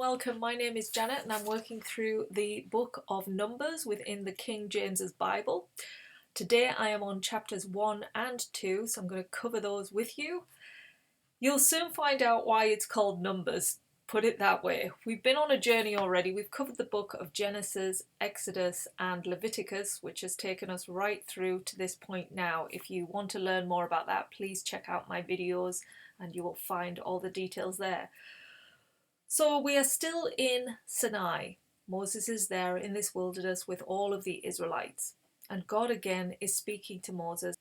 welcome. My name is Janet and I'm working through the book of Numbers within the King James's Bible. Today I am on chapters 1 and 2, so I'm going to cover those with you. You'll soon find out why it's called Numbers, put it that way. We've been on a journey already. We've covered the book of Genesis, Exodus and Leviticus, which has taken us right through to this point now. If you want to learn more about that, please check out my videos and you will find all the details there. So we are still in Sinai. Moses is there in this wilderness with all of the Israelites. And God again is speaking to Moses.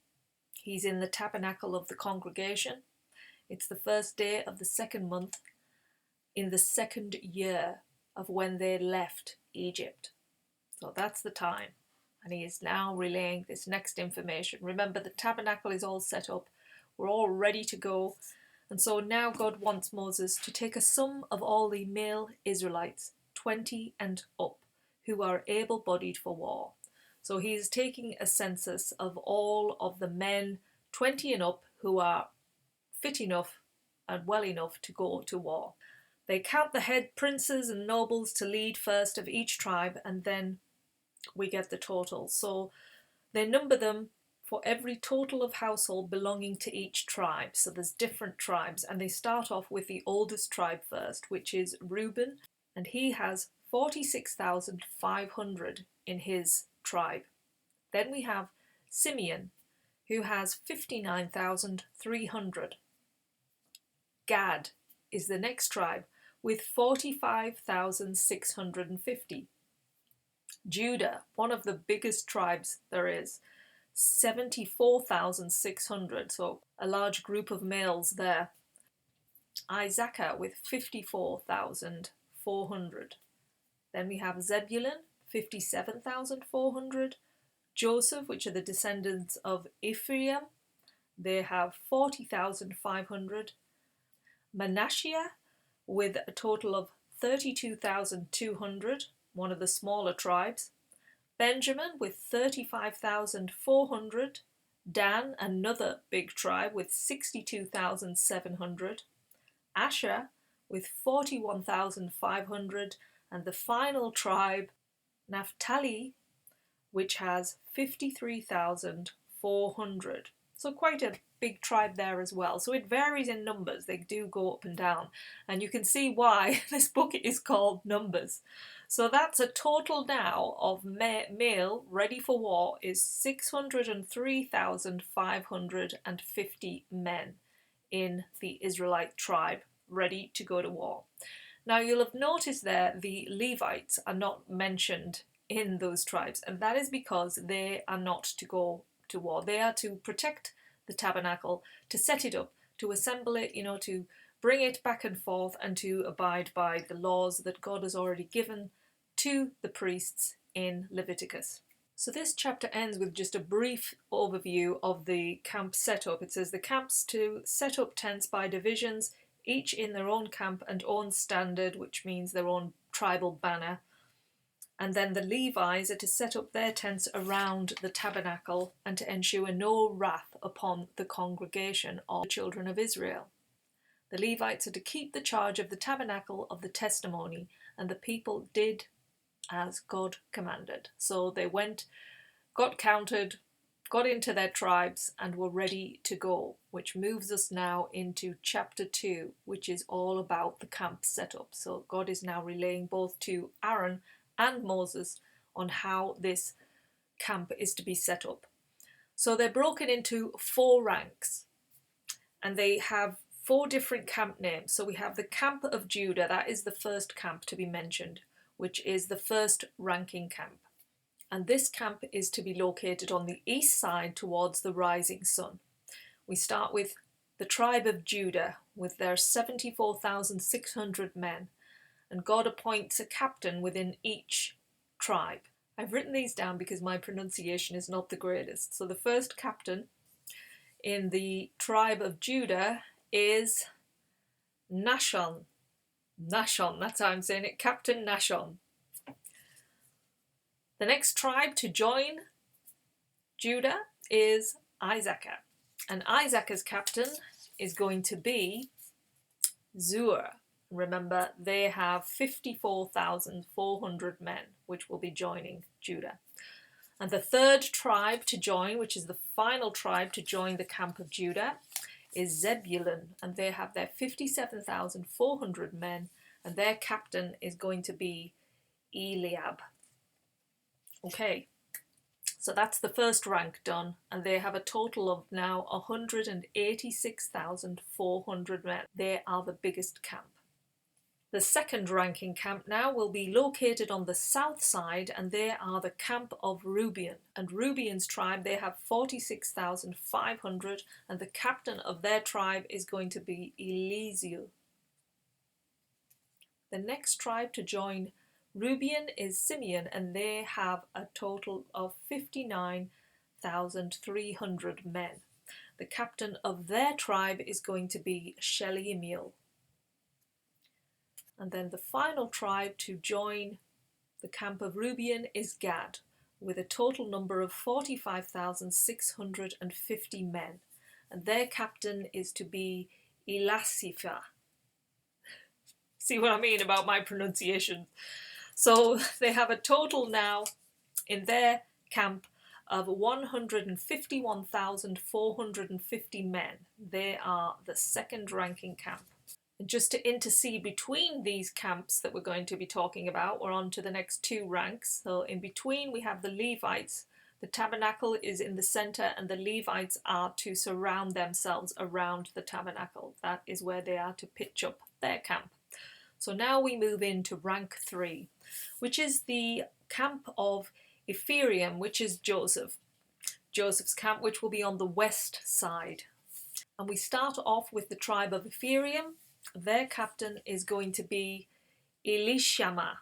He's in the tabernacle of the congregation. It's the first day of the second month in the second year of when they left Egypt. So that's the time. And he is now relaying this next information. Remember, the tabernacle is all set up. We're all ready to go. And so now God wants Moses to take a sum of all the male Israelites, 20 and up, who are able-bodied for war. So he is taking a census of all of the men 20 and up who are fit enough and well enough to go to war. They count the head princes and nobles to lead first of each tribe, and then we get the total. So they number them for every total of household belonging to each tribe. So there's different tribes, and they start off with the oldest tribe first, which is Reuben, and he has 46,500 in his tribe. Then we have Simeon, who has 59,300. Gad is the next tribe with 45,650. Judah, one of the biggest tribes there is, 74,600, so a large group of males there. Issachar with 54,400. Then we have Zebulun, 57,400. Joseph, which are the descendants of Ephraim, they have 40,500. Manasseh with a total of 32,200, one of the smaller tribes. Benjamin with 35,400, Dan, another big tribe, with 62,700, Asher with 41,500, and the final tribe, Naphtali, which has 53,400. So quite a big tribe there as well. So it varies in numbers. They do go up and down. And you can see why this book is called Numbers. So that's a total now of male ready for war is 603,550 men in the Israelite tribe ready to go to war. Now you'll have noticed there the Levites are not mentioned in those tribes, and that is because they are not to go to war. They are to protect the tabernacle, to set it up, to assemble it, to bring it back and forth, and to abide by the laws that God has already given to the priests in Leviticus. So this chapter ends with just a brief overview of the camp setup. It says the camps to set up tents by divisions, each in their own camp and own standard, which means their own tribal banner. And then the Levites are to set up their tents around the tabernacle and to ensure no wrath upon the congregation of the children of Israel. The Levites are to keep the charge of the tabernacle of the testimony, and the people did as God commanded. So they went, got counted, got into their tribes, and were ready to go, which moves us now into chapter 2, which is all about the camp setup. So God is now relaying both to Aaron and Moses on how this camp is to be set up. So they're broken into 4 ranks, and they have 4 different camp names. So we have the camp of Judah, that is the first camp to be mentioned, which is the first ranking camp. And this camp is to be located on the east side towards the rising sun. We start with the tribe of Judah with their 74,600 men. And God appoints a captain within each tribe. I've written these down because my pronunciation is not the greatest. So the first captain in the tribe of Judah is Nahshon. Nahshon, that's how I'm saying it, Captain Nahshon. The next tribe to join Judah is Issachar. And Issachar's captain is going to be Zur. Remember, they have 54,400 men, which will be joining Judah. And the third tribe to join, which is the final tribe to join the camp of Judah, is Zebulun, and they have their 57,400 men, and their captain is going to be Eliab. Okay, so that's the first rank done, and they have a total of now 186,400 men. They are the biggest camp. The second ranking camp now will be located on the south side, and they are the camp of Reuben. And Reuben's tribe, they have 46,500, and the captain of their tribe is going to be Elizu. The next tribe to join Reuben is Simeon, and they have a total of 59,300 men. The captain of their tribe is going to be Shelumiel. And then the final tribe to join the camp of Reuben is Gad, with a total number of 45,650 men. And their captain is to be Elisapha. See what I mean about my pronunciation? So they have a total now in their camp of 151,450 men. They are the second ranking camp. And just to intercede between these camps that we're going to be talking about, we're on to the next two ranks. So in between we have the Levites. The tabernacle is in the center, and the Levites are to surround themselves around the tabernacle. That is where they are to pitch up their camp. So now we move into rank 3, which is the camp of Ephraim, which is Joseph's camp, which will be on the west side. And we start off with the tribe of Ephraim. Their captain is going to be Elishama,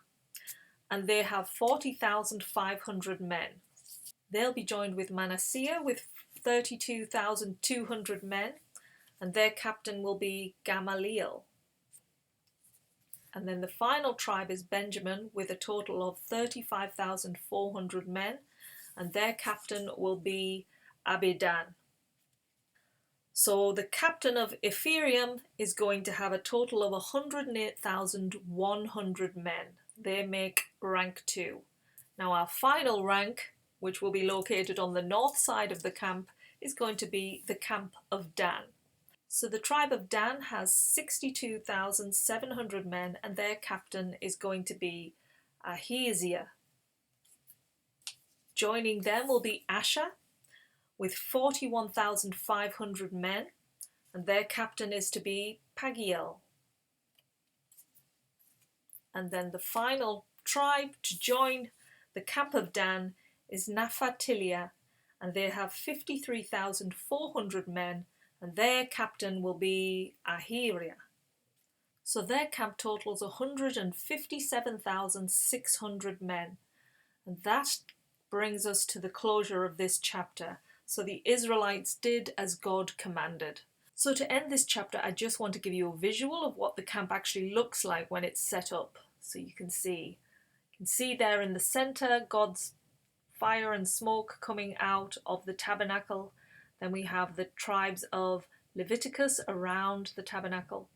and they have 40,500 men. They'll be joined with Manasseh with 32,200 men, and their captain will be Gamaliel. And then the final tribe is Benjamin with a total of 35,400 men, and their captain will be Abidan. So the captain of Ephraim is going to have a total of 108,100 men. They make rank 2. Now our final rank, which will be located on the north side of the camp, is going to be the camp of Dan. So the tribe of Dan has 62,700 men, and their captain is going to be Ahaziah. Joining them will be Asher with 41,500 men, and their captain is to be Pagiel. And then the final tribe to join the camp of Dan is Naphtali, and they have 53,400 men, and their captain will be Ahira. So their camp totals 157,600 men, and that brings us to the closure of this chapter. So the Israelites did as God commanded. So to end this chapter, I just want to give you a visual of what the camp actually looks like when it's set up. So you can see there in the center God's fire and smoke coming out of the tabernacle. Then we have the tribes of Leviticus around the tabernacle.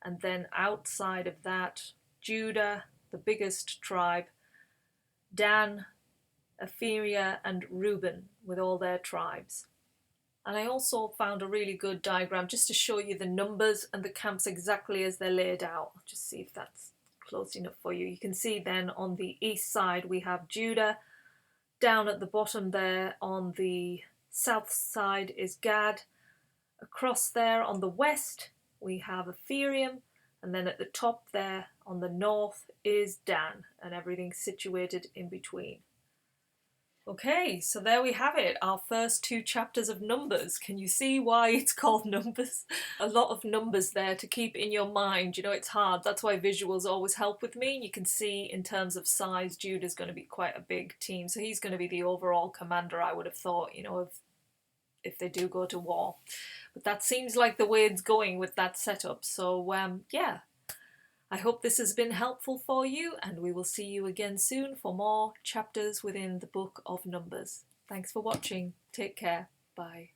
And then outside of that, Judah, the biggest tribe, Dan, Ephraim, and Reuben with all their tribes. And I also found a really good diagram just to show you the numbers and the camps exactly as they're laid out. Just see if that's close enough for you. You can see then on the east side we have Judah. Down at the bottom there on the south side is Gad. Across there on the west we have Ephraim, and then at the top there on the north is Dan, and everything's situated in between. Okay, so there we have it, our first two chapters of Numbers. Can you see why it's called Numbers? A lot of numbers there to keep in your mind. You know, it's hard. That's why visuals always help with me. You can see in terms of size, Judah's going to be quite a big team. So he's going to be the overall commander, I would have thought, you know, if they do go to war. But that seems like the way it's going with that setup. So, yeah. I hope this has been helpful for you, and we will see you again soon for more chapters within the book of Numbers. Thanks for watching. Take care. Bye.